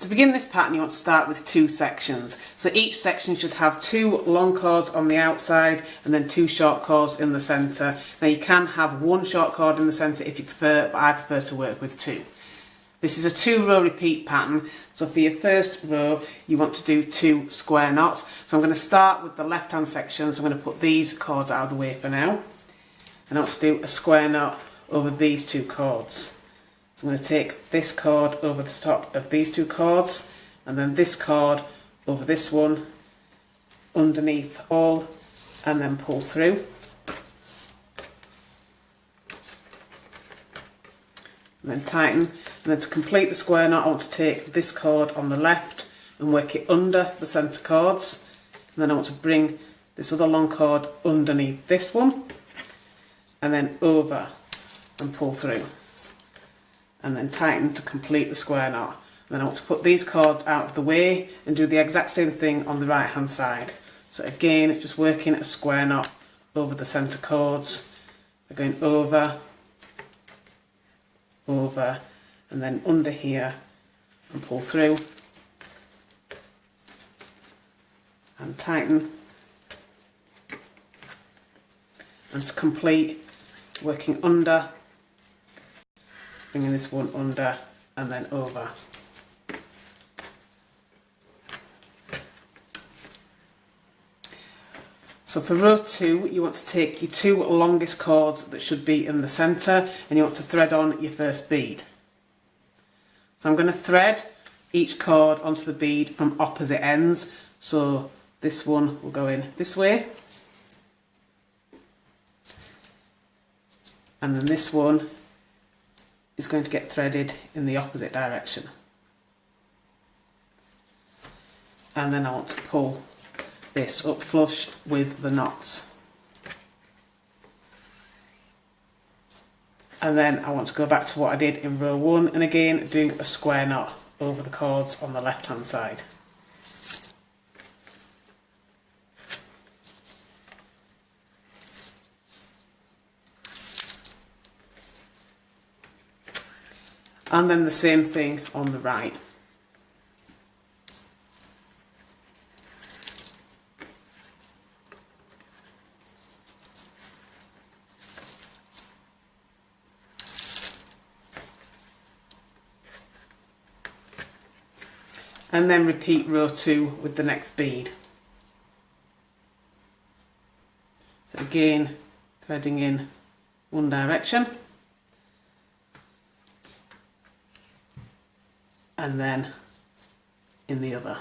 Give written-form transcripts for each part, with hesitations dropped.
To begin this pattern, you want to start with 2 sections. So each section should have 2 long cords on the outside and then 2 short cords in the centre. Now you can have 1 short cord in the centre if you prefer, but I prefer to work with 2. This is a 2-row repeat pattern, so for your first row you want to do 2 square knots. So I'm going to start with the left hand section, so I'm going to put these cords out of the way for now. And I want to do a square knot over these 2 cords. So I'm going to take this cord over the top of these 2 cords, and then this cord over this one, underneath all, and then pull through. And then tighten. And then to complete the square knot, I want to take this cord on the left and work it under the centre cords. And then I want to bring this other long cord underneath this one, and then over and pull through. And then tighten to complete the square knot. And then I want to put these cords out of the way and do the exact same thing on the right hand side. So again, it's just working a square knot over the centre cords. We're going over, over, and then under here and pull through. And tighten. And to complete, working under, bringing this one under and then over. So for row 2, you want to take your 2 longest cords that should be in the centre, and you want to thread on your first bead. So I'm going to thread each cord onto the bead from opposite ends. So this one will go in this way, and then this one is going to get threaded in the opposite direction. And then I want to pull this up flush with the knots. And then I want to go back to what I did in row 1 and again do a square knot over the cords on the left hand side. And then the same thing on the right. And then repeat row 2 with the next bead. So again, threading in one direction, and then in the other,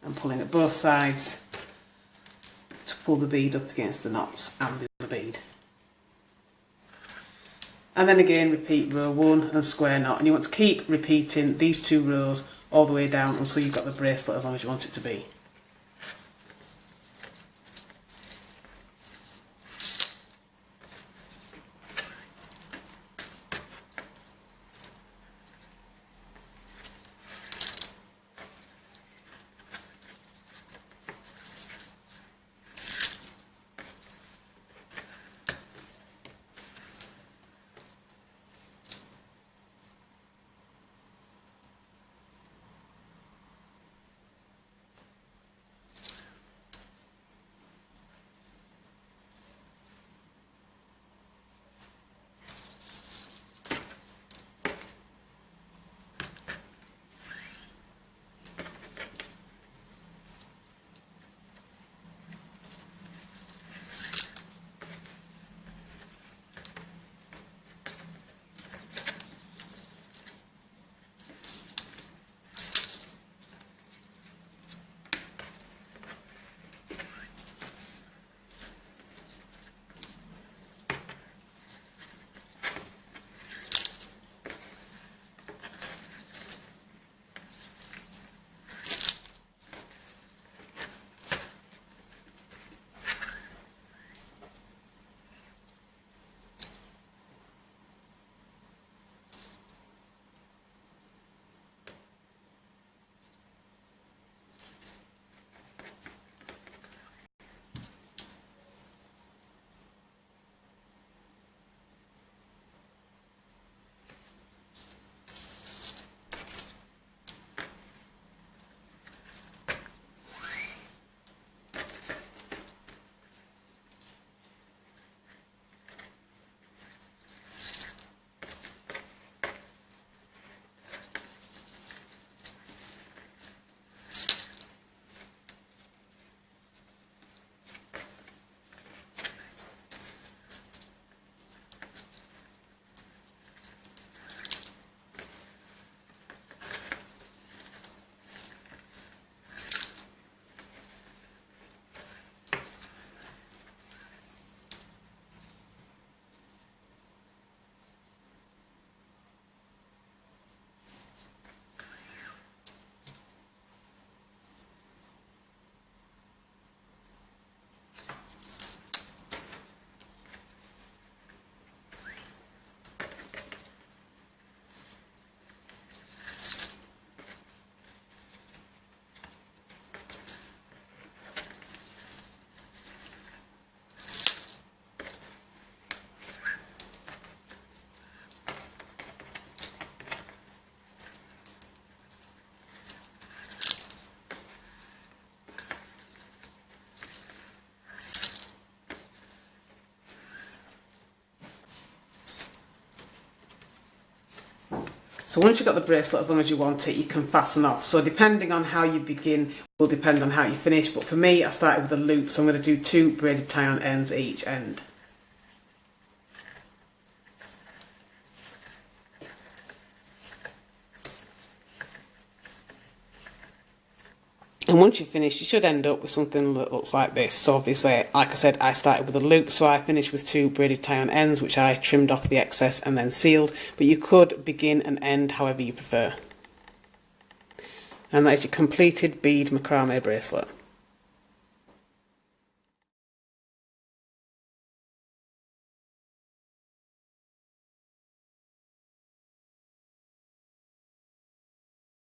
and pulling at both sides to pull the bead up against the knots and the other bead. And then again repeat row 1 and square knot, and you want to keep repeating these 2 rows all the way down until you've got the bracelet as long as you want it to be. So once you've got the bracelet, as long as you want it, you can fasten off. So depending on how you begin will depend on how you finish, but for me I started with a loop, so I'm going to do 2 braided tie-on ends at each end. And once you've finished, you should end up with something that looks like this. So obviously, like I said, I started with a loop, so I finished with 2 braided tie-on ends, which I trimmed off the excess and then sealed. But you could begin and end however you prefer. And that is your completed bead macrame bracelet.